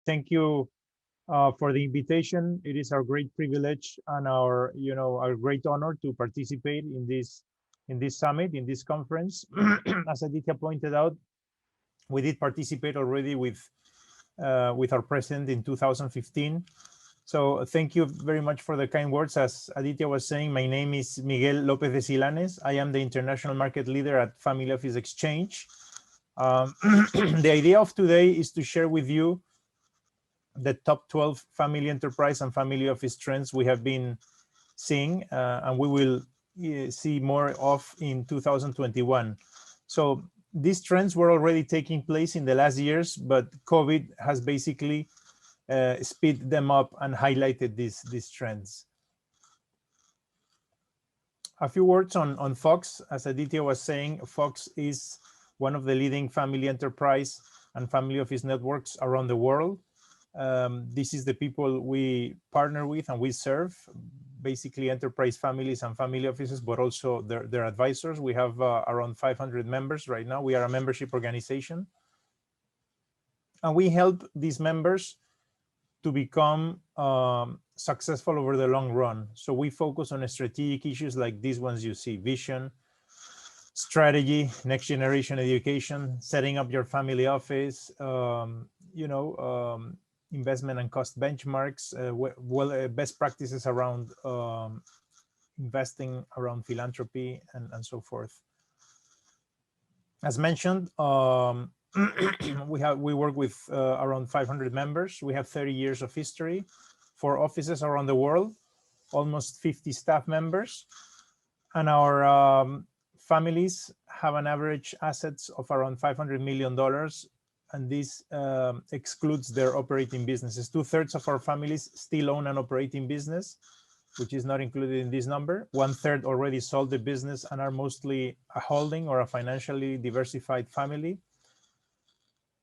Thank you for the invitation. It is our great privilege and our great honor to participate in this summit, in this conference. As Aditya pointed out, we did participate already with our president in 2015. So thank you very much for the kind words. As Aditya was saying, my name is Miguel López de Silanes. I am the international market leader at Family Office Exchange. The idea of today is to share with you the top 12 family enterprise and family office trends we have been seeing, and we will see more of in 2021. So these trends were already taking place in the last years, but COVID has basically speed them up and highlighted these trends. A few words on Fox. As Aditya was saying, Fox is one of the leading family enterprise and family office networks around the world. This is the people we partner with and we serve, basically enterprise families and family offices, but also their advisors. We have around 500 members right now. We are a membership organization. And we help these members to become successful over the long run. So we focus on strategic issues like these ones you see: vision, strategy, next generation education, setting up your family office, investment and cost benchmarks, best practices around investing, around philanthropy, and so forth. As mentioned, we work with around 500 members. We have 30 years of history, 4 offices around the world, almost 50 staff members, and our families have an average assets of around $500 million, and this excludes their operating businesses. 2/3 of our families still own an operating business, which is not included in this number. 1/3 already sold the business and are mostly a holding or a financially diversified family.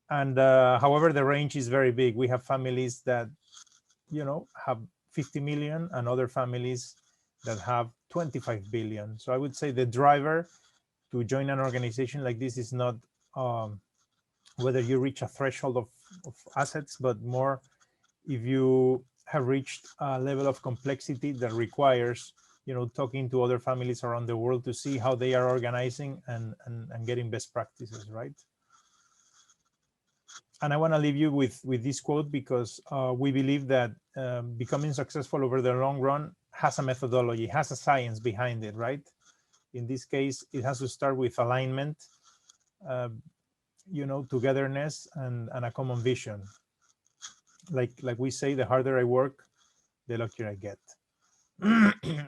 And however, the range is very big. We have families that, have 50 million and other families that have 25 billion. So I would say the driver to join an organization like this is not whether you reach a threshold of assets, but more if you have reached a level of complexity that requires, talking to other families around the world to see how they are organizing and getting best practices, right? And I want to leave you with this quote because we believe that becoming successful over the long run has a methodology, has a science behind it, right? In this case, it has to start with alignment, togetherness and a common vision. Like we say, the harder I work, the luckier I get.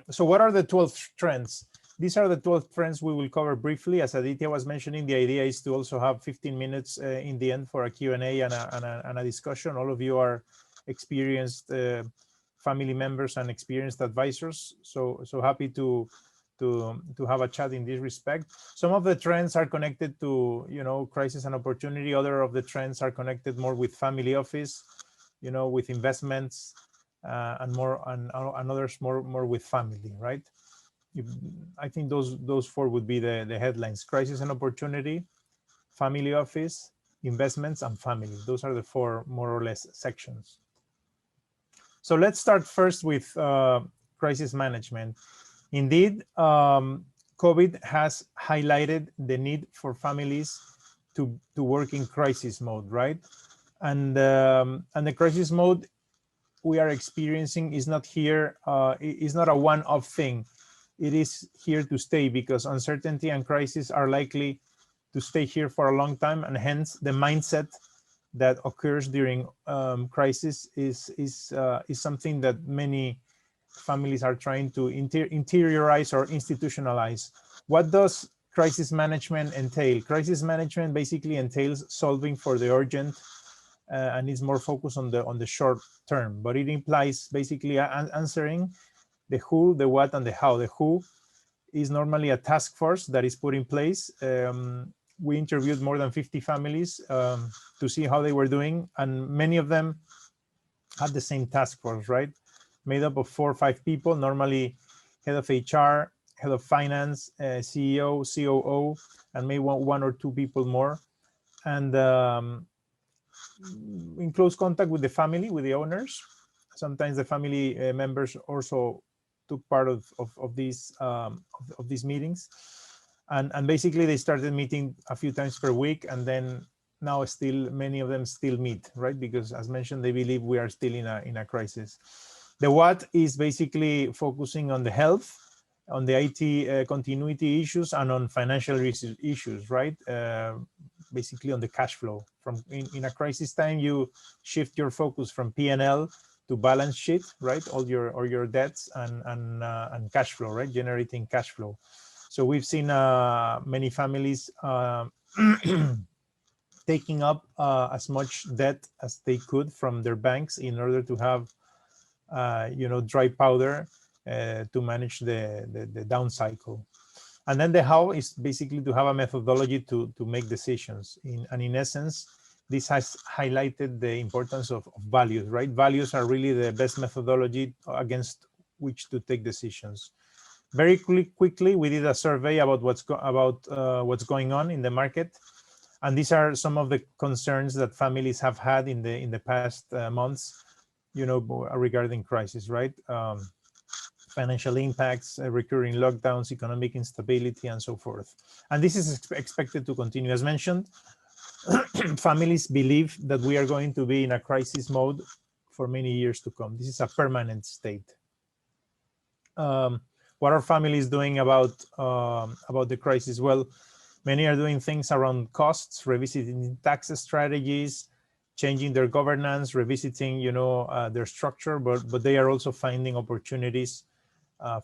So what are the 12 trends? These are the 12 trends we will cover briefly. As Aditya was mentioning, the idea is to also have 15 minutes in the end for a Q&A and a discussion. All of you are experienced family members and experienced advisors. So happy to have a chat in this respect. Some of the trends are connected to, crisis and opportunity. Other of the trends are connected more with family office, with investments, and others more with family, right? I think those 4 would be the headlines: crisis and opportunity, family office, investments, and family. Those are the 4 more or less sections. So let's start first with crisis management. Indeed, COVID has highlighted the need for families to work in crisis mode, right? And the crisis mode we are experiencing is not here, is not a one-off thing. It is here to stay because uncertainty and crisis are likely to stay here for a long time, and hence the mindset that occurs during crisis is something that many families are trying to interiorize or institutionalize. What does crisis management entail? Crisis management basically entails solving for the urgent and is more focused on the short term, but it implies basically answering the who, the what, and the how. The who is normally a task force that is put in place. We interviewed more than 50 families to see how they were doing, and many of them had the same task force, right? Made up of 4 or 5 people, normally head of HR, head of finance, CEO, COO, and maybe one or 2 people more. And in close contact with the family, with the owners. Sometimes the family members also took part of these meetings, and basically they started meeting a few times per week, and then now still many of them still meet, right? Because as mentioned, they believe we are still in a crisis. The what is basically focusing on the health, on the IT continuity issues, and on financial issues, right? Basically on the cash flow. From in a crisis time, you shift your focus from P&L to balance sheet, right? All your debts and cash flow, right? Generating cash flow. So we've seen many families taking up as much debt as they could from their banks in order to have dry powder to manage the down cycle. And then the how is basically to have a methodology to make decisions. And in essence, this has highlighted the importance of values, right? Values are really the best methodology against which to take decisions. Very quickly, we did a survey about what's going on in the market. And these are some of the concerns that families have had in the past months, regarding crisis, right? Financial impacts, recurring lockdowns, economic instability, and so forth. And this is expected to continue. As mentioned, families believe that we are going to be in a crisis mode for many years to come. This is a permanent state. What are families doing about the crisis? Well, many are doing things around costs, revisiting tax strategies, changing their governance, revisiting, their structure, but they are also finding opportunities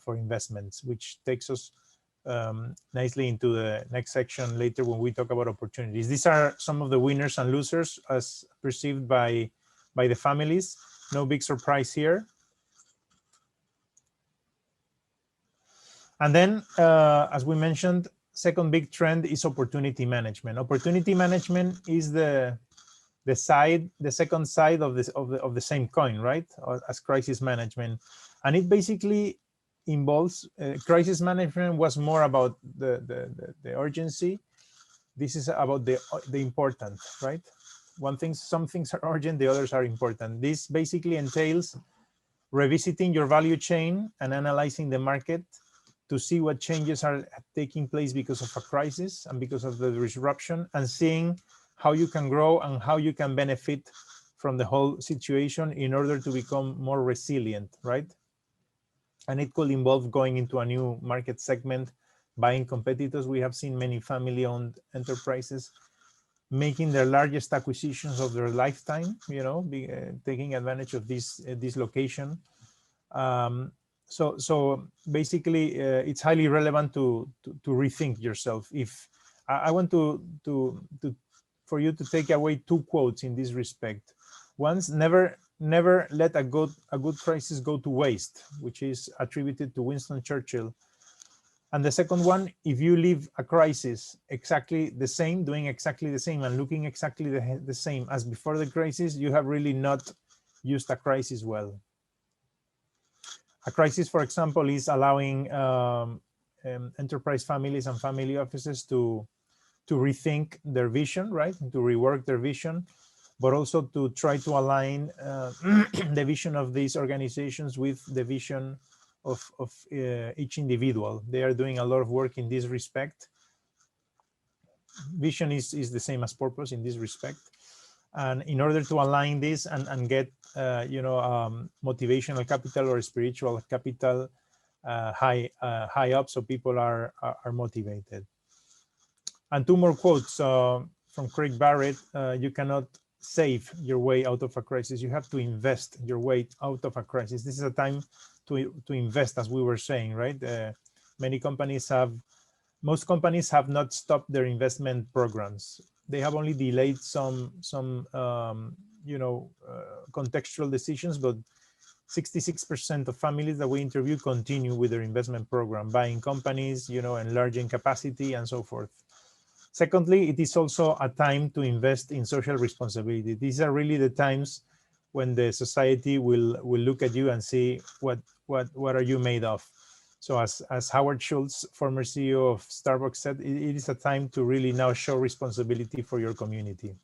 for investments, which takes us nicely into the next section later when we talk about opportunities. These are some of the winners and losers as perceived by the families. No big surprise here. And then, as we mentioned, second big trend is opportunity management. Opportunity management is the second side of the same coin, right? As crisis management, and it basically involves crisis management was more about the urgency. This is about the important, right? Some things are urgent, the others are important. This basically entails revisiting your value chain and analyzing the market to see what changes are taking place because of a crisis and because of the disruption, and seeing how you can grow and how you can benefit from the whole situation in order to become more resilient, right? And it could involve going into a new market segment, buying competitors. We have seen many family-owned enterprises making their largest acquisitions of their lifetime, taking advantage of this dislocation. So basically, it's highly relevant to rethink yourself. If I want for you to take away two quotes in this respect. Once, never let a good crisis go to waste, which is attributed to Winston Churchill. And the second one, if you leave a crisis exactly the same, doing exactly the same and looking exactly the same as before the crisis, you have really not used a crisis well. A crisis, for example, is allowing enterprise families and family offices to rethink their vision, right? To rework their vision, but also to try to align the vision of these organizations with the vision of each individual. They are doing a lot of work in this respect. Vision is the same as purpose in this respect. And in order to align this and get, motivational capital or spiritual capital high up, so people are motivated. And two more quotes from Craig Barrett. You cannot save your way out of a crisis. You have to invest your way out of a crisis. This is a time to invest, as we were saying, right? Most companies have not stopped their investment programs. They have only delayed some contextual decisions, but 66% of families that we interview continue with their investment program, buying companies, enlarging capacity and so forth. Secondly, it is also a time to invest in social responsibility. These are really the times when the society will look at you and see what are you made of. So as Howard Schultz, former CEO of Starbucks, said, it is a time to really now show responsibility for your community.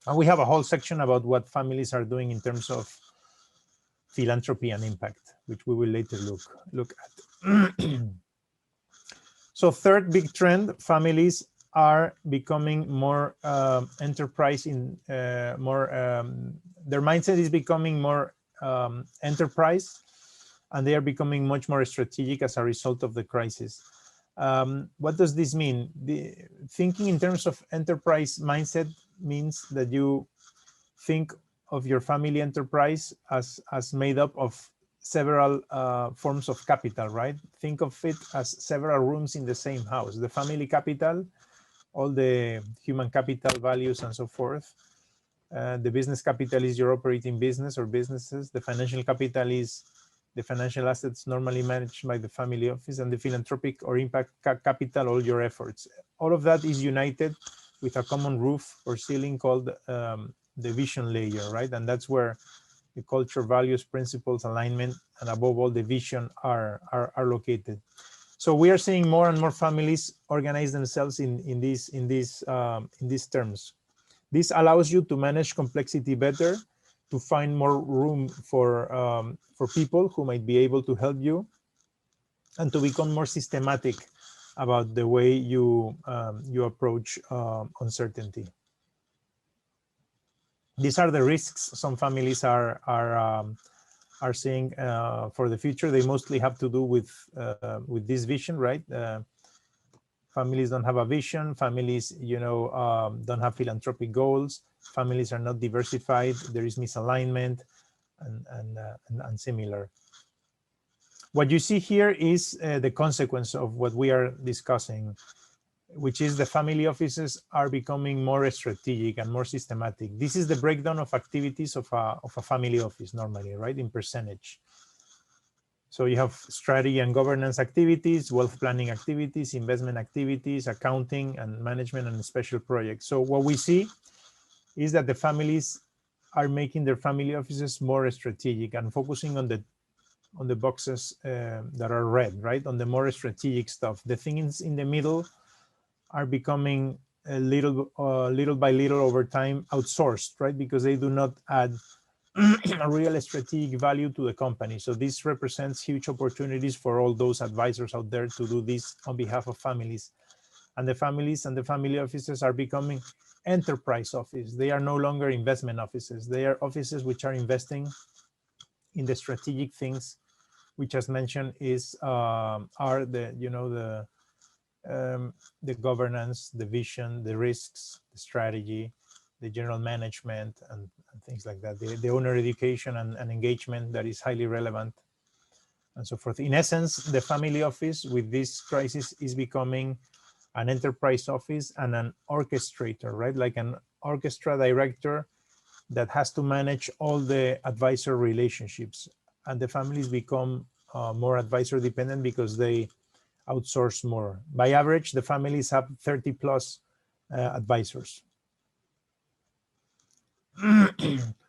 And we have a whole section about what families are doing in terms of philanthropy and impact, which we will later look at. So third big trend, families are becoming more enterprise in their mindset is becoming more enterprise, and they are becoming much more strategic as a result of the crisis. What does this mean? Thinking in terms of enterprise mindset means that you think of your family enterprise as made up of several forms of capital, right? Think of it as several rooms in the same house. The family capital, all the human capital values and so forth. The business capital is your operating business or businesses. The financial capital is the financial assets normally managed by the family office, and the philanthropic or impact capital, all your efforts. All of that is united with a common roof or ceiling called the vision layer, right? And that's where the culture, values, principles, alignment, and above all, the vision are located. So we are seeing more and more families organize themselves in these terms. This allows you to manage complexity better, to find more room for people who might be able to help you, and to become more systematic about the way you approach uncertainty. These are the risks some families are seeing for the future. They mostly have to do with this vision, right? Families don't have a vision. Families, don't have philanthropic goals. Families are not diversified. There is misalignment and similar. What you see here is the consequence of what we are discussing, which is the family offices are becoming more strategic and more systematic. This is the breakdown of activities of a family office normally, right, in percentage. So you have strategy and governance activities, wealth planning activities, investment activities, accounting and management, and special projects. So what we see is that the families are making their family offices more strategic and focusing on the boxes that are red, right, on the more strategic stuff. The things in the middle are becoming little by little over time outsourced, right, because they do not add a real strategic value to the company. So this represents huge opportunities for all those advisors out there to do this on behalf of families. And the families and the family offices are becoming enterprise office. They are no longer investment offices. They are offices which are investing in the strategic things, which, as mentioned, are the governance, the vision, the risks, the strategy, the general management, and things like that. The owner education and engagement that is highly relevant, and so forth. In essence, the family office with this crisis is becoming an enterprise office and an orchestrator, right? Like an orchestra director that has to manage all the advisor relationships. And the families become more advisor dependent because they outsource more. By average, the families have 30 plus advisors.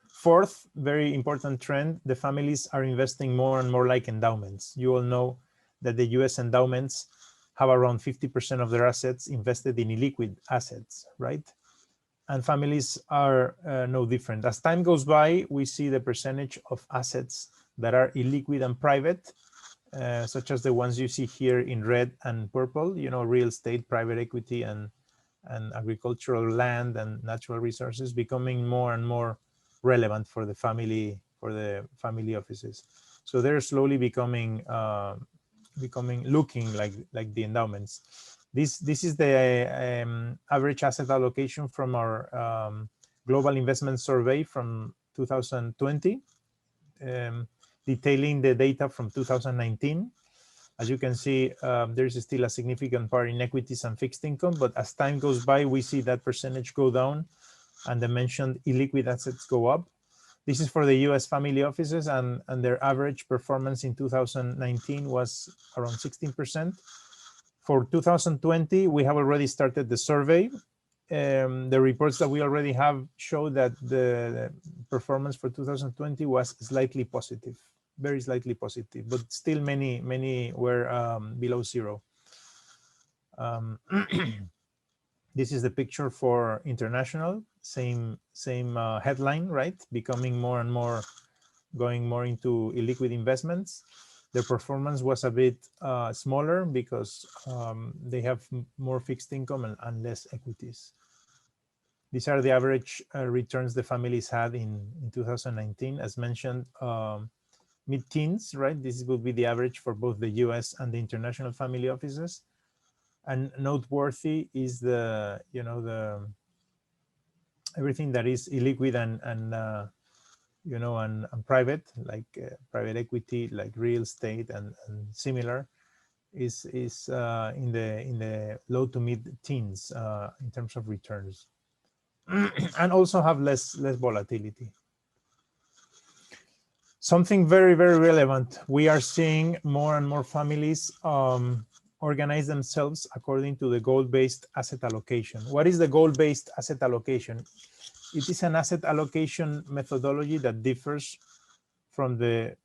Fourth, very important trend, the families are investing more and more like endowments. You all know that the US endowments have around 50% of their assets invested in illiquid assets, right? And families are no different. As time goes by, we see the percentage of assets that are illiquid and private, such as the ones you see here in red and purple, real estate, private equity, and agricultural land and natural resources, becoming more and more relevant for the family offices. So they're slowly becoming looking like the endowments. This is the average asset allocation from our global investment survey from 2020, detailing the data from 2019. As you can see, there's still a significant part in equities and fixed income, but as time goes by, we see that percentage go down and the mentioned illiquid assets go up. This is for the US family offices, and their average performance in 2019 was around 16%. For 2020, we have already started the survey. The reports that we already have show that the performance for 2020 was slightly positive, very slightly positive, but still many were below zero. This is the picture for international, same headline, right? Becoming more and more, going more into illiquid investments. Their performance was a bit smaller because they have more fixed income and less equities. These are the average returns the families had in 2019. As mentioned, mid-teens, right? This will be the average for both the US and the international family offices. And noteworthy is the, you know, the everything that is illiquid and you know, and private, like private equity, like real estate and similar, is in the low to mid teens in terms of returns, and also have less volatility. Something very, very relevant. We are seeing more and more families organize themselves according to the goal-based asset allocation. What is the goal-based asset allocation? It is an asset allocation methodology that differs from the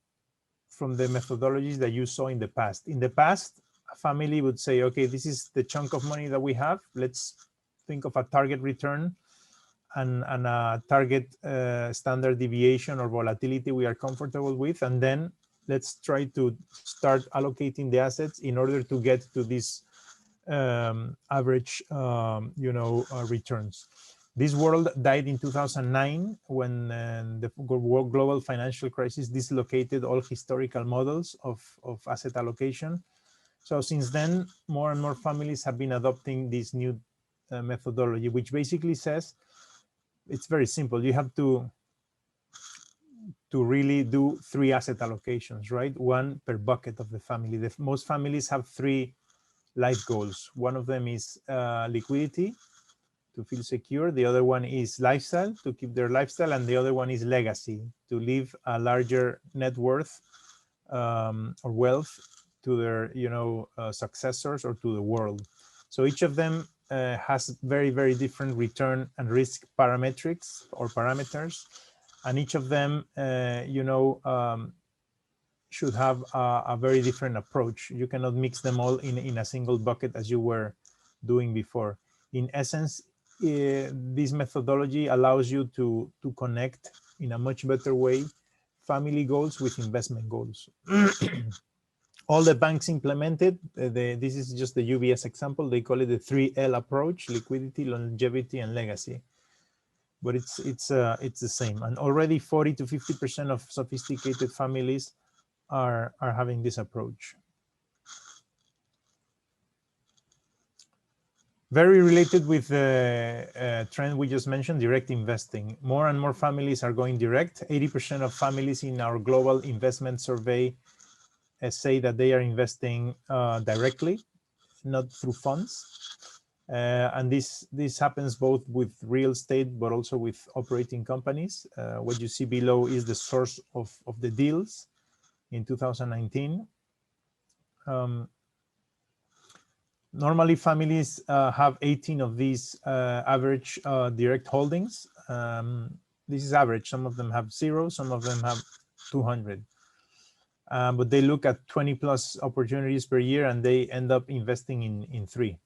methodologies that you saw in the past. In the past, a family would say, okay, this is the chunk of money that we have. Let's think of a target return and a target standard deviation or volatility we are comfortable with. And then let's try to start allocating the assets in order to get to this average, you know, returns. This world died in 2009 when the global financial crisis dislocated all historical models of asset allocation. So since then, more and more families have been adopting this new methodology, which basically says, it's very simple. You have to really do 3 asset allocations, right? 1 per bucket of the family. Most families have 3 life goals. One of them is liquidity, to feel secure. The other one is lifestyle, to keep their lifestyle. And the other one is legacy, to leave a larger net worth or wealth to their, you know, successors or to the world. So each of them has very, very different return and risk parametrics or parameters. And each of them, you know, should have a very different approach. You cannot mix them all in a single bucket as you were doing before. In essence, this methodology allows you to connect in a much better way family goals with investment goals. All the banks implemented, this is just the UBS example, they call it the 3L approach: liquidity, longevity, and legacy. But it's the same. And already 40 to 50% of sophisticated families are having this approach. Very related with the trend we just mentioned, direct investing. More and more families are going direct. 80% of families in our global investment survey say that they are investing directly, not through funds. And this happens both with real estate, but also with operating companies. What you see below is the source of the deals in 2019. Normally, families have 18 of these average direct holdings. This is average. Some of them have 0, some of them have 200. But they look at 20 plus opportunities per year and they end up investing in 3.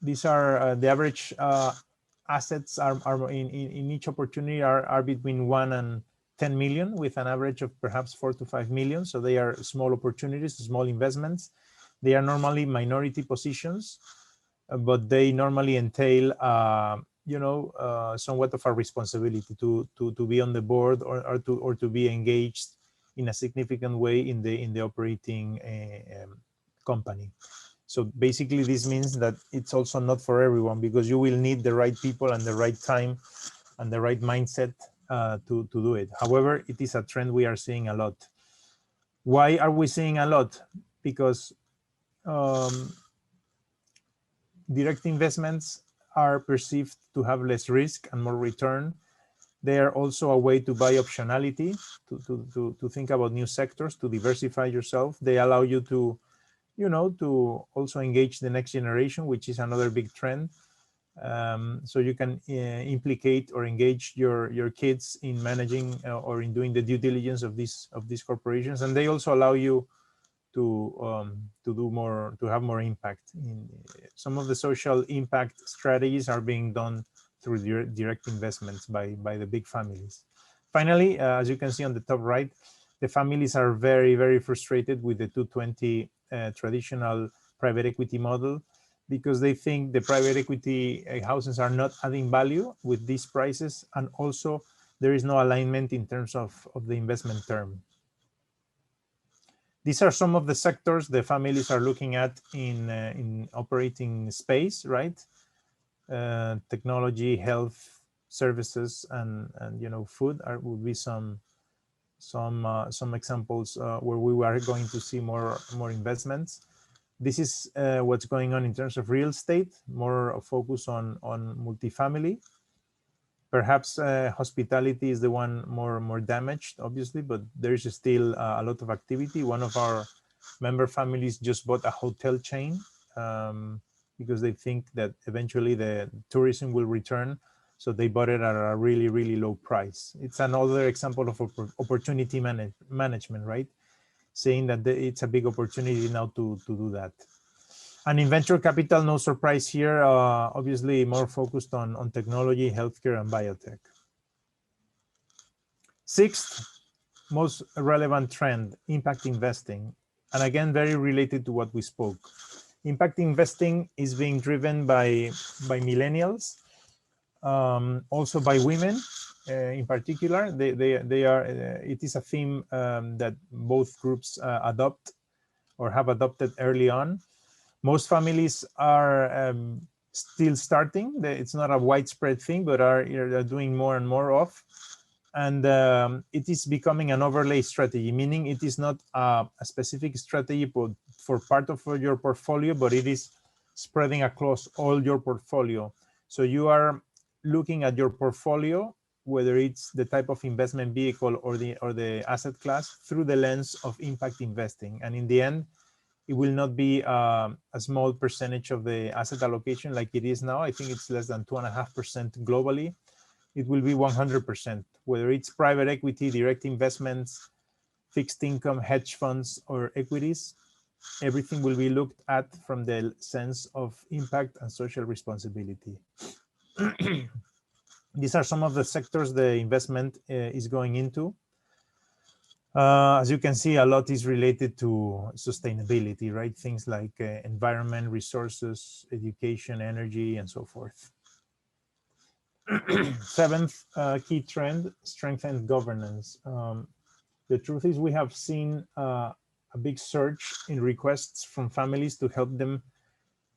These are the average assets are in each opportunity are between 1 and 10 million, with an average of perhaps 4 to 5 million. So they are small opportunities, small investments. They are normally minority positions, but they normally entail, you know, somewhat of a responsibility to be on the board or to be engaged in a significant way in the operating company. So basically, this means that it's also not for everyone, because you will need the right people and the right time and the right mindset to do it. However, it is a trend we are seeing a lot. Why are we seeing a lot? Because direct investments are perceived to have less risk and more return. They are also a way to buy optionality, to think about new sectors, to diversify yourself. They allow you to, you know, to also engage the next generation, which is another big trend. So you can implicate or engage your kids in managing or in doing the due diligence of these corporations, and they also allow you do more, to have more impact. In some of the social impact strategies are being done through direct investments by the big families. Finally, as you can see on the top right, the families are very, very frustrated with the 220 traditional private equity model, because they think the private equity houses are not adding value with these prices, and also there is no alignment in terms of the investment term. These are some of the sectors the families are looking at in operating space, right? Technology, health, services, and food would be some examples where we are going to see more investments. This is what's going on in terms of real estate, more focus on multifamily. Perhaps hospitality is the one more damaged, obviously, but there's still a lot of activity. One of our member families just bought a hotel chain because they think that eventually the tourism will return. So they bought it at a really, really low price. It's another example of opportunity management, right? Saying that it's a big opportunity now to do that. And in venture capital, no surprise here, obviously more focused on technology, healthcare, and biotech. Sixth most relevant trend, impact investing. And again, very related to what we spoke. Impact investing is being driven by millennials, also by women in particular. They are, it is a theme that both groups adopt or have adopted early on. Most families are still starting. It's not a widespread thing, but are doing more and more of. And it is becoming an overlay strategy, meaning it is not a specific strategy for part of your portfolio, but it is spreading across all your portfolio. So you are looking at your portfolio, whether it's the type of investment vehicle or the asset class, through the lens of impact investing. And in the end, it will not be a small percentage of the asset allocation like it is now. I think it's less than 2.5% globally. It will be 100%, whether it's private equity, direct investments, fixed income, hedge funds, or equities. Everything will be looked at from the sense of impact and social responsibility. These are some of the sectors the investment is going into. As you can see, a lot is related to sustainability, right? Things like environment, resources, education, energy, and so forth. Seventh key trend, strengthened governance. The truth is we have seen a big surge in requests from families to help them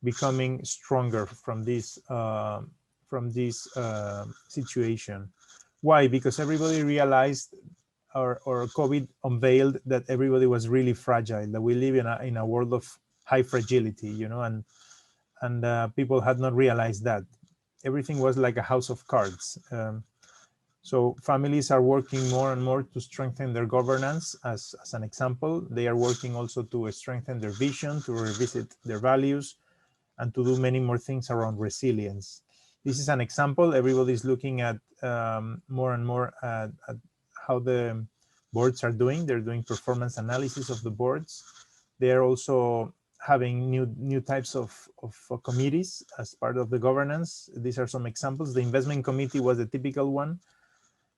becoming stronger from this situation. Why? Because everybody realized, or COVID unveiled, that everybody was really fragile, that we live in a world of high fragility, and people had not realized that. Everything was like a house of cards. So families are working more and more to strengthen their governance. As an example, they are working also to strengthen their vision, to revisit their values, and to do many more things around resilience. This is an example. Everybody's looking at more and more at how the boards are doing. They're doing performance analysis of the boards. They're also having new types of committees as part of the governance. These are some examples. The investment committee was a typical one,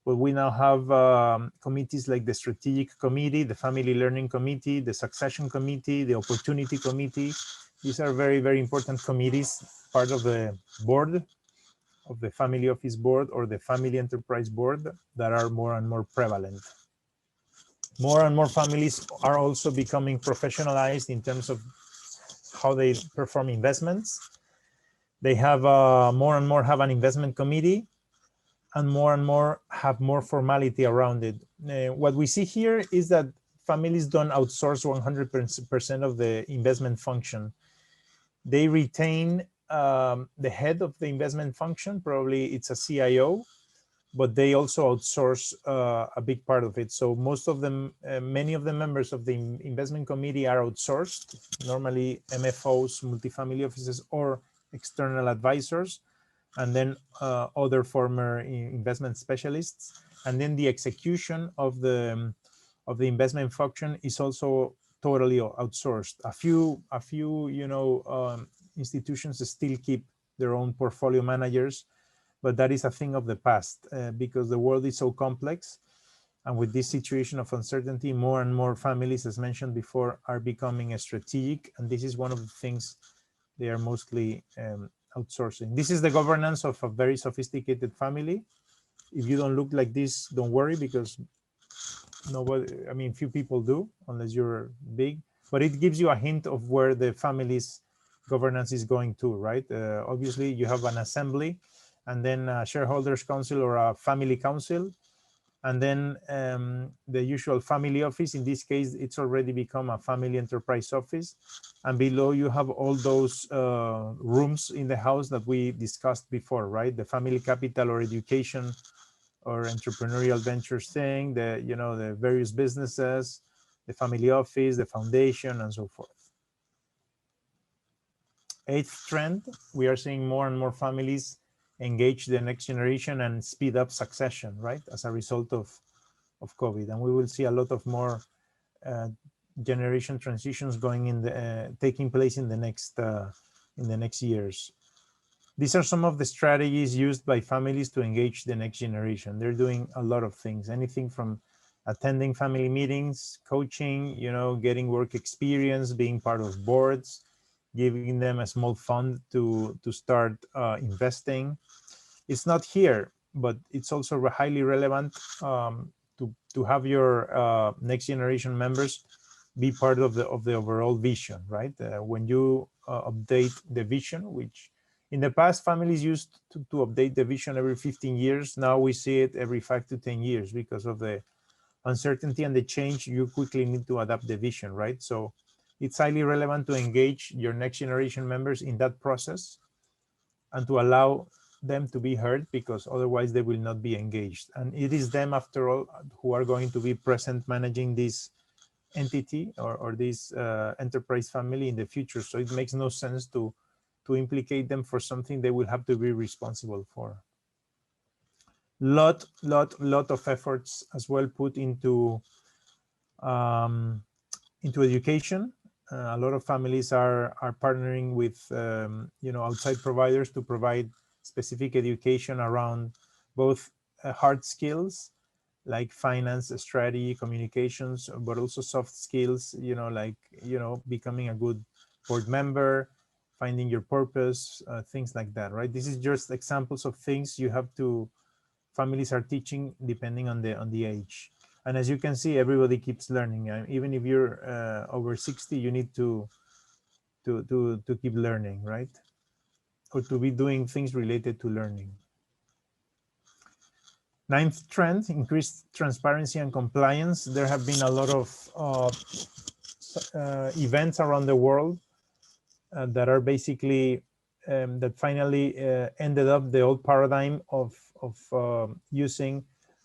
but we now have committees like the strategic committee, the family learning committee, the succession committee, the opportunity committee. These are very, very important committees, part of the board, of the family office board or the family enterprise board, that are more and more prevalent. More and more families are also becoming professionalized in terms of how they perform investments. They have more and more have an investment committee, and more have more formality around it. What we see here is that families don't outsource 100% of the investment function. They retain the head of the investment function, probably it's a CIO, but they also outsource a big part of it. So most of them, many of the members of the investment committee are outsourced, normally MFOs, multifamily offices, or external advisors, and then other former investment specialists. And then the execution of the investment function is also totally outsourced. A few, institutions still keep their own portfolio managers, but that is a thing of the past because the world is so complex. And with this situation of uncertainty, more and more families, as mentioned before, are becoming strategic. And this is one of the things they are mostly outsourcing. This is the governance of a very sophisticated family. If you don't look like this, don't worry, because few people do, unless you're big. But it gives you a hint of where the family's governance is going to, right? Obviously, you have an assembly, and then a shareholders council or a family council, and then the usual family office. In this case, it's already become a family enterprise office. And below you have all those rooms in the house that we discussed before, right? The family capital or education or entrepreneurial ventures thing, the various businesses, the family office, the foundation, and so forth. Eighth trend, we are seeing more and more families engage the next generation and speed up succession, right? As a result of COVID. And we will see a lot of more generation transitions taking place in the next years. These are some of the strategies used by families to engage the next generation. They're doing a lot of things, anything from attending family meetings, coaching, getting work experience, being part of boards, giving them a small fund to start investing. It's not here, but it's also highly relevant to have your next generation members be part of the overall vision, right? When you update the vision, which in the past families used to update the vision every 15 years, now we see it every 5 to 10 years because of the uncertainty and the change. You quickly need to adapt the vision, right? So it's highly relevant to engage your next generation members in that process and to allow them to be heard, because otherwise they will not be engaged. And it is them, after all, who are going to be present managing this entity or this enterprise family in the future. So it makes no sense to implicate them for something they will have to be responsible for. Lot of efforts as well put into education. A lot of families are partnering with outside providers to provide specific education around both hard skills like finance, strategy, communications, but also soft skills, becoming a good board member, finding your purpose, things like that, right? This is just examples of things families are teaching depending on the age. And as you can see, everybody keeps learning. Even if you're over 60, you need to keep learning, right? Or to be doing things related to learning. Ninth trend, increased transparency and compliance. There have been a lot of events around the world that are basically that finally ended up the old paradigm of using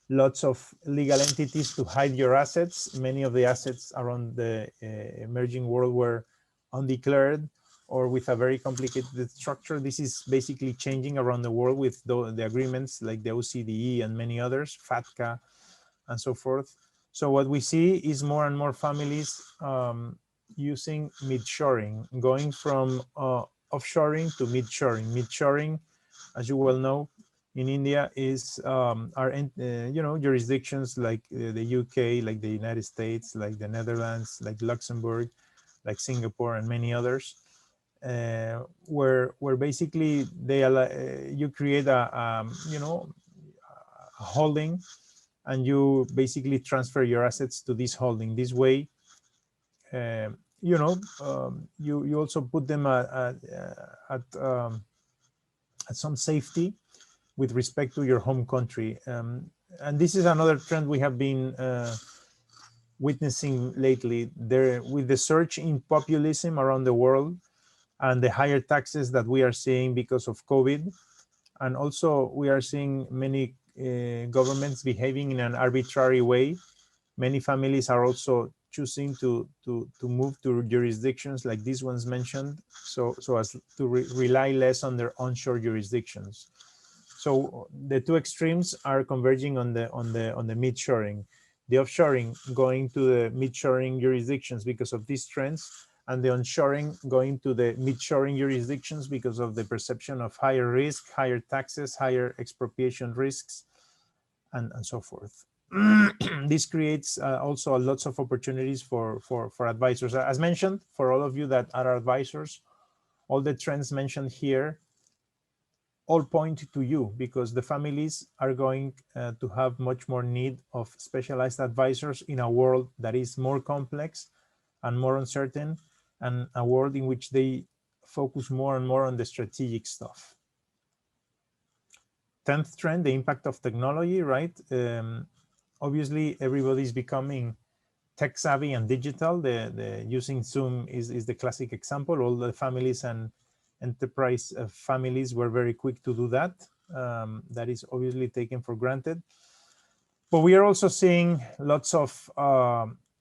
lots of legal entities to hide your assets. Many of the assets around the emerging world were undeclared or with a very complicated structure. This is basically changing around the world with the agreements like the OCDE and many others, FATCA, and so forth. So what we see is more and more families using mid-shoring, going from offshoring to mid-shoring. Mid-shoring, as you well know, in India is jurisdictions like the UK, like the United States, like the Netherlands, like Luxembourg, like Singapore, and many others, where basically you create a holding, and you basically transfer your assets to this holding. This way, you also put them at some safety with respect to your home country. And this is another trend we have been witnessing lately. With the surge in populism around the world and the higher taxes that we are seeing because of COVID, and also we are seeing many governments behaving in an arbitrary way. Many families are also choosing to move to jurisdictions like these ones mentioned, so as to rely less on their onshore jurisdictions. So the two extremes are converging on the mid-shoring. the offshoring going to the mid-shoring jurisdictions because of these trends, and the onshoring going to the mid-shoring jurisdictions because of the perception of higher risk, higher taxes, higher expropriation risks, and so forth. This creates also lots of opportunities for advisors. As mentioned, for all of you that are advisors, all the trends mentioned here all point to you, because the families are going to have much more need of specialized advisors in a world that is more complex and more uncertain, and a world in which they focus more and more on the strategic stuff. 10th trend, the impact of technology, right? Obviously, everybody's becoming tech savvy and digital. The using Zoom is the classic example. All the families and enterprise families were very quick to do that. That is obviously taken for granted. But we are also seeing lots of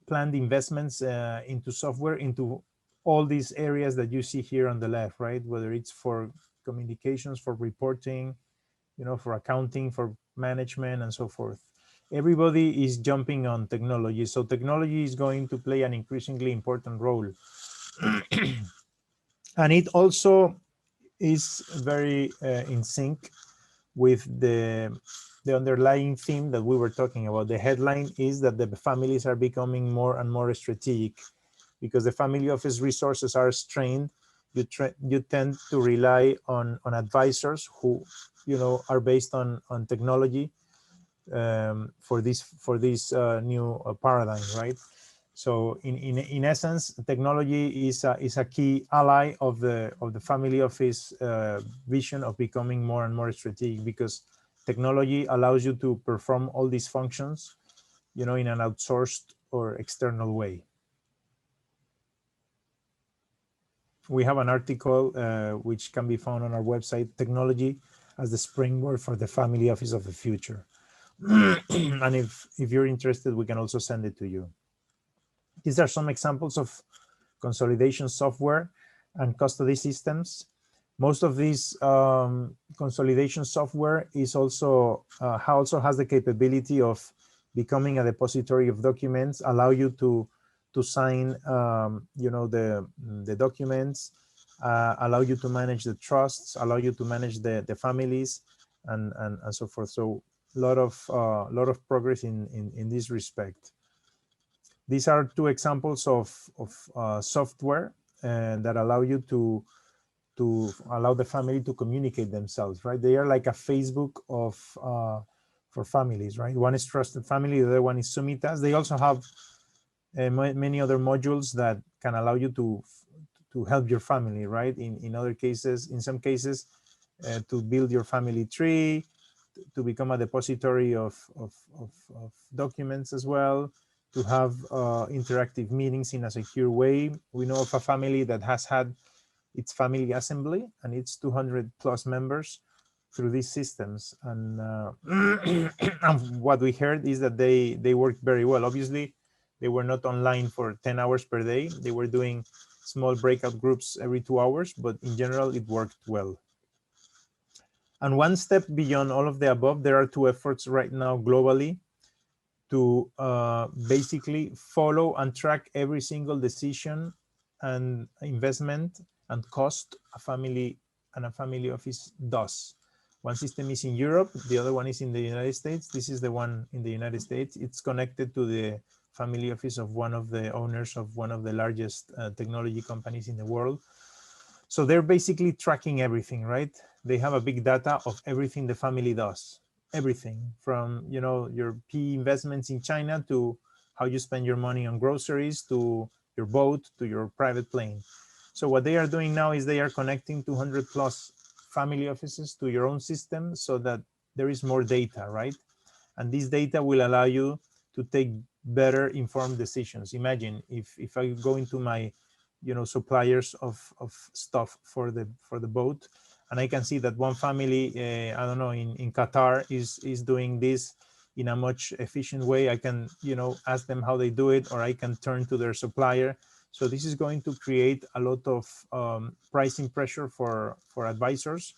planned investments into software, into all these areas that you see here on the left, right? Whether it's for communications, for reporting, you know, for accounting, for management, and so forth. Everybody is jumping on technology. So technology is going to play an increasingly important role. And it also is very in sync with the underlying theme that we were talking about. The headline is that the families are becoming more and more strategic, because the family office resources are strained. You tend to rely on advisors who, you know, are based on technology for this new paradigm, right? So in essence, technology is a key ally of the family office vision of becoming more and more strategic, because technology allows you to perform all these functions, you know, in an outsourced or external way. We have an article which can be found on our website, Technology as the Springboard for the Family Office of the Future. And if you're interested, we can also send it to you. These are some examples of consolidation software and custody systems. Most of these consolidation software is also has the capability of becoming a depository of documents, allow you to sign you know, the documents, allow you to manage the trusts, allow you to manage the families, and so forth. So a lot of progress in this respect. These are two examples of software that allow you to allow the family to communicate themselves, right? They are like a Facebook of for families, right? One is Trusted Family, the other one is Sumitas. They also have many other modules that can allow you to help your family, right? In other cases, in some cases, to build your family tree, to become a depository of documents as well, to have interactive meetings in a secure way. We know of a family that has had its family assembly and its 200 plus members through these systems. And, and what we heard is that they worked very well. Obviously, they were not online for 10 hours per day. They were doing small breakout groups every 2 hours, but in general, it worked well. And one step beyond all of the above, there are two efforts right now globally to basically follow and track every single decision and investment and cost a family office does. One system is in Europe, the other one is in the United States. This is the one in the United States. It's connected to the family office of one of the owners of one of the largest technology companies in the world. So they're basically tracking everything, right? They have a big data of everything the family does. Everything from, you know, your PE investments in China to how you spend your money on groceries, to your boat, to your private plane. So what they are doing now is they are connecting 200 plus family offices to your own system so that there is more data, right? And this data will allow you to take better informed decisions. Imagine if I go into my, you know, suppliers of stuff for the boat, and I can see that one family, I don't know, in Qatar is doing this in a much efficient way. I can, you know, ask them how they do it, or I can turn to their supplier. So this is going to create a lot of pricing pressure for advisors,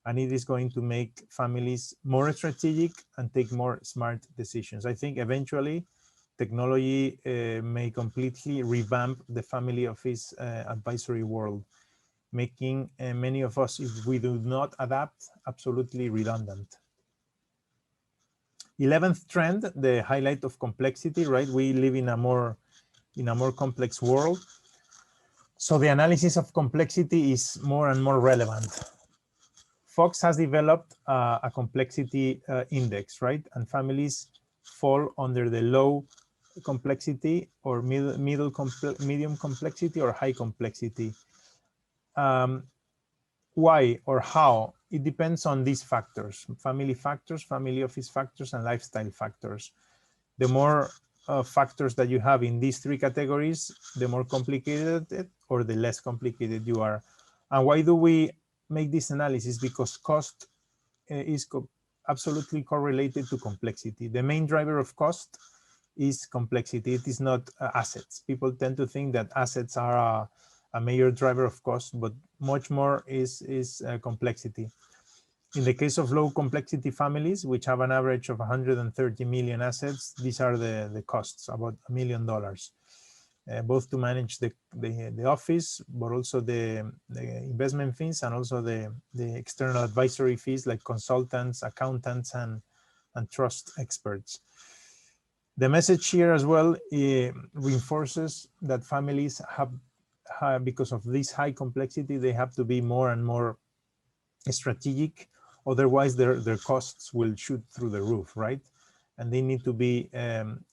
and it is going to make families more strategic and take more smart decisions. I think eventually technology may completely revamp the family office advisory world, making many of us, if we do not adapt, absolutely redundant. 11th trend, the highlight of complexity, right? We live in a more complex world. So the analysis of complexity is more and more relevant. Fox has developed a complexity index, right? And families fall under the low complexity or medium complexity or high complexity. Why or how? It depends on these factors, family office factors, and lifestyle factors. The more factors that you have in these three categories, the more complicated or the less complicated you are. And why do we make this analysis? Because cost is absolutely correlated to complexity. The main driver of cost is complexity. It is not assets. People tend to think that assets are a major driver of cost, but much more is complexity. In the case of low complexity families, which have an average of 130 million assets, these are the costs, about $1 million, both to manage the office, but also the investment fees and also the external advisory fees like consultants, accountants, and trust experts. The message here as well reinforces that families have, because of this high complexity, they have to be more and more strategic. Otherwise, their costs will shoot through the roof, right? And they need to be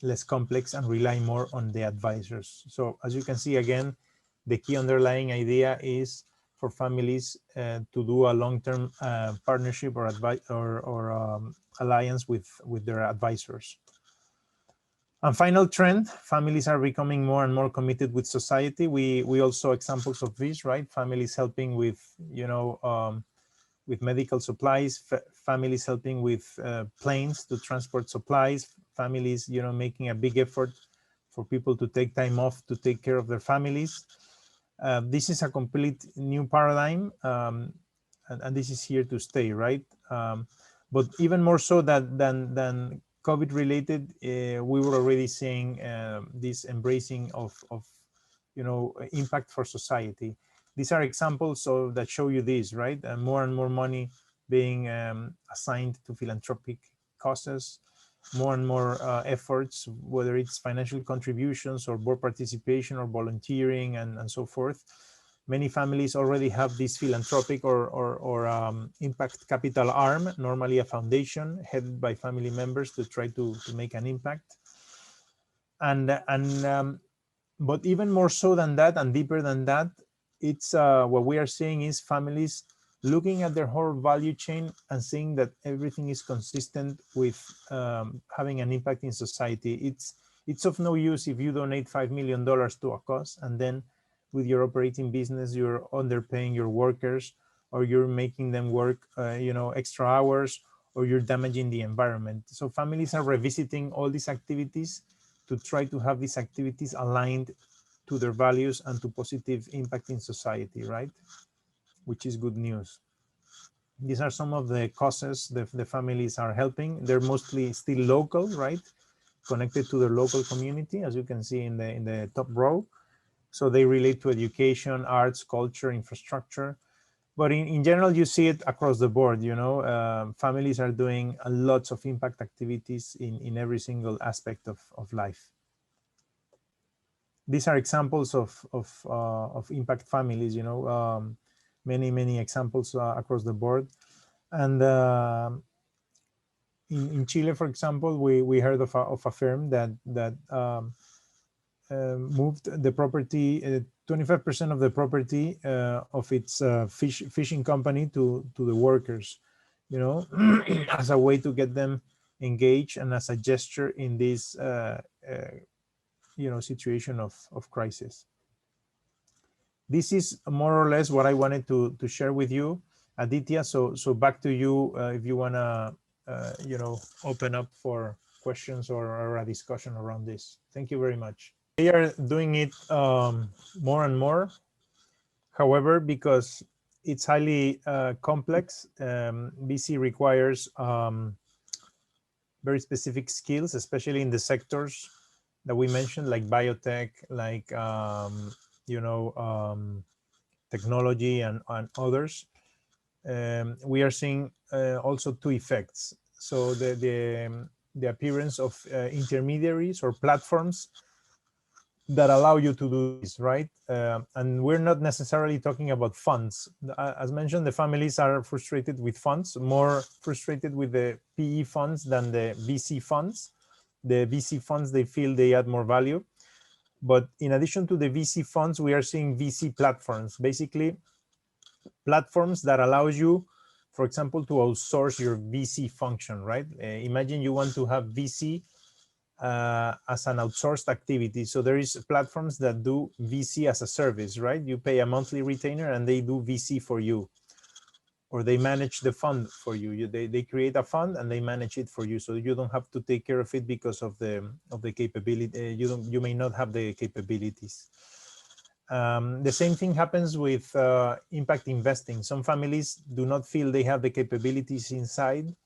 less complex and rely more on the advisors. So as you can see, again, the key underlying idea is for families to do a long-term partnership or alliance with their advisors. And final trend, families are becoming more and more committed with society. We also saw examples of this, right? Families helping with, with medical supplies, families helping with planes to transport supplies, families, making a big effort for people to take time off to take care of their families. This is a complete new paradigm, and this is here to stay, right? But even more so than COVID related, we were already seeing this embracing of impact for society. These are examples that show you this, right? More and more money being assigned to philanthropic causes, more and more efforts, whether it's financial contributions or board participation or volunteering and so forth. Many families already have this philanthropic or impact capital arm, normally a foundation headed by family members to try to make an impact. But even more so than that and deeper than that, it's what we are seeing is families looking at their whole value chain and seeing that everything is consistent with having an impact in society. It's of no use if you donate $5 million to a cause and then with your operating business, you're underpaying your workers, or you're making them work, extra hours, or you're damaging the environment. So families are revisiting all these activities to try to have these activities aligned to their values and to positive impact in society, right? Which is good news. These are some of the causes the families are helping. They're mostly still local, right? Connected to their local community, as you can see in the top row. So they relate to education, arts, culture, infrastructure. But in general, you see it across the board, families are doing lots of impact activities in every single aspect of life. These are examples of impact families, many examples across the board. And in Chile, for example, we heard of a firm that moved the property, 25% of the property of its fishing company to the workers, as a way to get them engaged and as a gesture in this, situation of crisis. This is more or less what I wanted to share with you, Aditya. So back to you if you wanna, open up for questions or a discussion around this. Thank you very much. They are doing it more and more. However, because it's highly complex, BC requires very specific skills, especially in the sectors that we mentioned, like biotech, like technology and others, we are seeing also two effects. So the appearance of intermediaries or platforms that allow you to do this, right? And we're not necessarily talking about funds. As mentioned, the families are frustrated with funds, more frustrated with the PE funds than the VC funds. The VC funds, they feel they add more value. But in addition to the VC funds, we are seeing VC platforms, basically platforms that allows you, for example, to outsource your VC function, right? Imagine you want to have VC as an outsourced activity. So there is platforms that do VC as a service, right? You pay a monthly retainer and they do VC for you, or they manage the fund for you. They create a fund and they manage it for you, so you don't have to take care of it because of the capability. You may not have the capabilities. The same thing happens with impact investing. Some families do not feel they have the capabilities inside,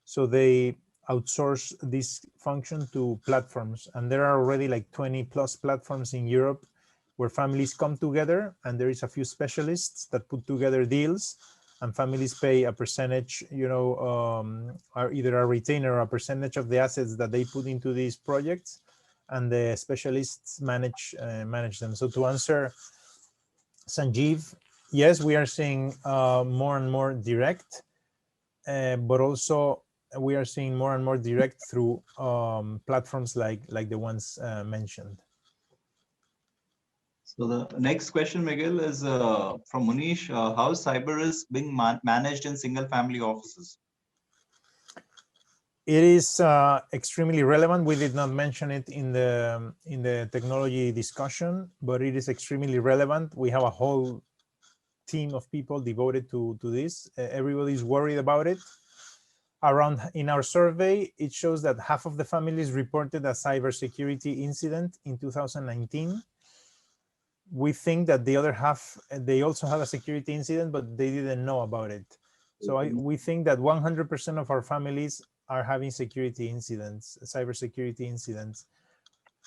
so they outsource this function to platforms. And there are already like 20 plus platforms in Europe where families come together, and there is a few specialists that put together deals, and families pay a percentage, or either a retainer or a percentage of the assets that they put into these projects, and the specialists manage them. So to answer Sanjeev, yes, we are seeing more and more direct, but also we are seeing more and more direct through platforms like the ones mentioned. So the next question, Miguel, is from Munish. How is cyber risk being managed in single family offices? It is extremely relevant. We did not mention it in the technology discussion, but it is extremely relevant. We have a whole team of people devoted to this. Everybody's worried about it. In our survey, it shows that half of the families reported a cybersecurity incident in 2019. We think that the other half, they also had a security incident, but they didn't know about it. So we think that 100% of our families are having security incidents, cybersecurity incidents.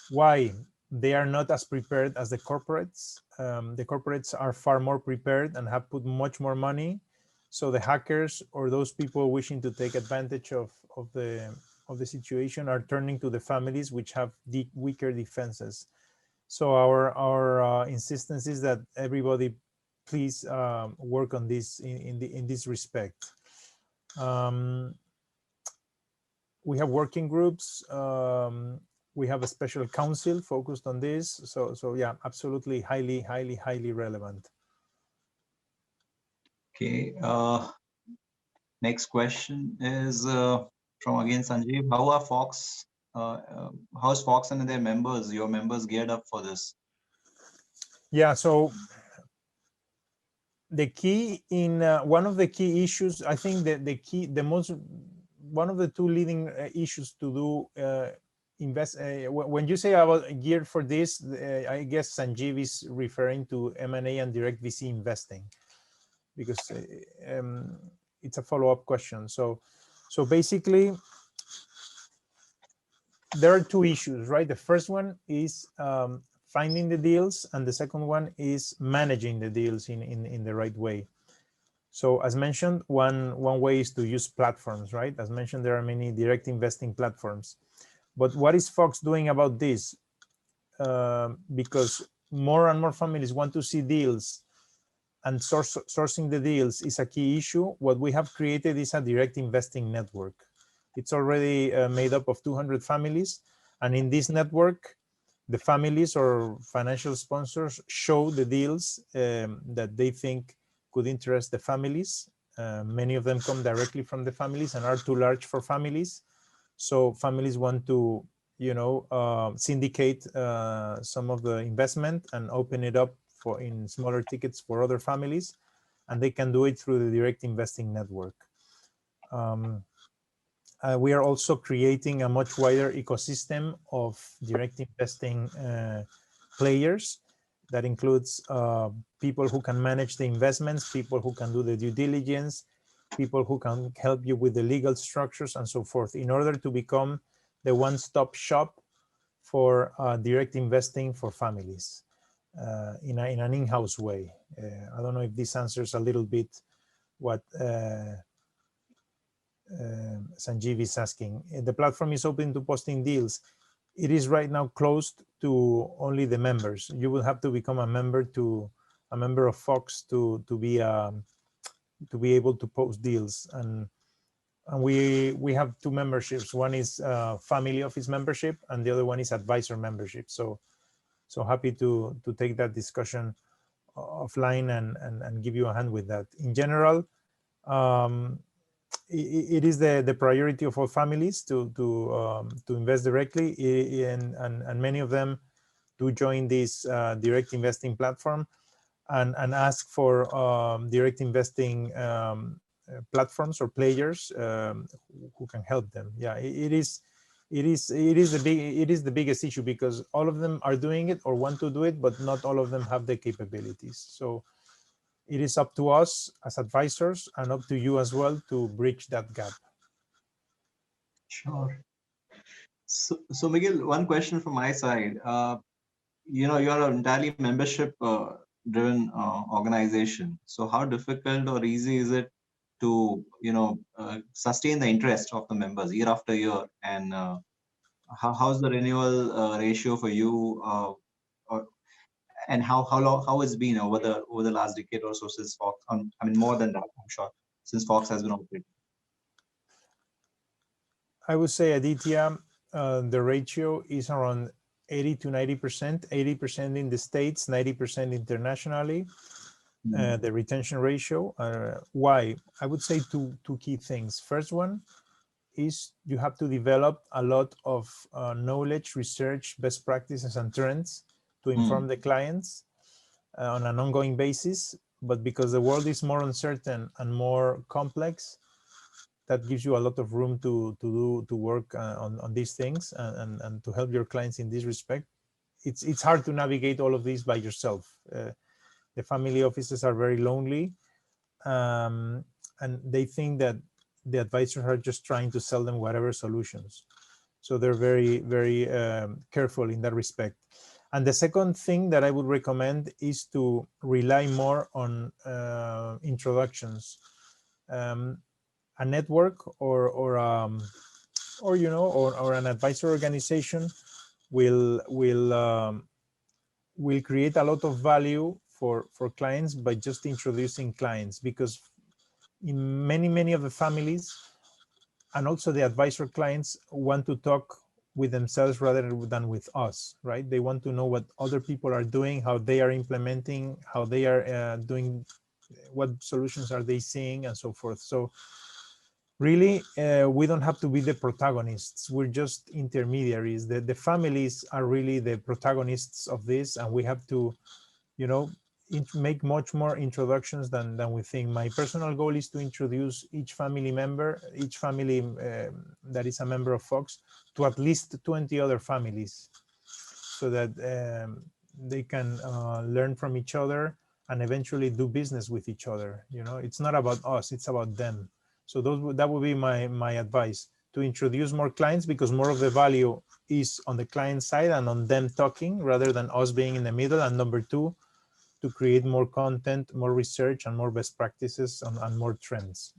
Why? They are not as prepared as the corporates. The corporates are far more prepared and have put much more money. So the hackers or those people wishing to take advantage of the situation are turning to the families, which have weaker defenses. So our insistence is that everybody please work on this in this respect. We have working groups. We have a special council focused on this. So yeah, absolutely, highly relevant. Okay. Next question is from again Sanjeev. How's Fox and their members, your members, geared up for this? Yeah, so the key in one of the key issues, I think that one of the two leading issues to do when you say about geared for this, I guess Sanjeev is referring to M&A and direct VC investing, because it's a follow-up question. So basically, there are two issues, right? The first one is finding the deals, and the second one is managing the deals in the right way. So as mentioned, one way is to use platforms, right? As mentioned, there are many direct investing platforms. But what is Fox doing about this? Because more and more families want to see deals, and sourcing the deals is a key issue. What we have created is a direct investing network. It's already made up of 200 families. And in this network, the families or financial sponsors show the deals that they think could interest the families. Many of them come directly from the families and are too large for families. So families want to, syndicate some of the investment and open it up in smaller tickets for other families, and they can do it through the direct investing network. We are also creating a much wider ecosystem of direct investing players that includes people who can manage the investments, people who can do the due diligence, people who can help you with the legal structures and so forth, in order to become the one-stop shop for direct investing for families in an in-house way. I don't know if this answers a little bit what Sanjeev is asking. The platform is open to posting deals. It is right now closed to only the members. You will have to become a member of Fox to be able to post deals. And we have two memberships. One is family office membership, and the other one is advisor membership. So happy to take that discussion offline and give you a hand with that. In general, it is the priority of all families to invest directly, and many of them do join this direct investing platform and ask for direct investing platforms or players who can help them. Yeah, it is the biggest issue, because all of them are doing it or want to do it, but not all of them have the capabilities. So it is up to us as advisors and up to you as well to bridge that gap. Sure. So Miguel, one question from my side. You're an entirely membership driven organization. So how difficult or easy is it to sustain the interest of the members year after year? And how's the renewal ratio for you? And how it's been over the last decade or so since Fox? I mean, more than that, I'm sure, since Fox has been operating. I would say, Aditya, the ratio is around 80 to 90%, 80% in the States, 90% internationally. The retention ratio. Why? I would say two key things. First one is you have to develop a lot of knowledge, research, best practices, and trends to inform the clients on an ongoing basis. But because the world is more uncertain and more complex, that gives you a lot of room to work on these things and to help your clients in this respect. It's hard to navigate all of these by yourself. The family offices are very lonely, and they think that the advisors are just trying to sell them whatever solutions. So they're very, very careful in that respect. And the second thing that I would recommend is to rely more on introductions. A network or an advisor organization will create a lot of value for clients by just introducing clients, because in many of the families and also the advisor clients want to talk with themselves rather than with us, right? They want to know what other people are doing, how they are implementing, how they are doing, what solutions are they seeing, and so forth. So really, we don't have to be the protagonists. We're just intermediaries. The families are really the protagonists of this, and we have to, make much more introductions than we think. My personal goal is to introduce each family member, each family that is a member of Fox, to at least 20 other families, so that they can learn from each other and eventually do business with each other. It's not about us, it's about them. So that would be my advice, to introduce more clients, because more of the value is on the client side and on them talking rather than us being in the middle. And number two, to create more content, more research, and more best practices and more trends.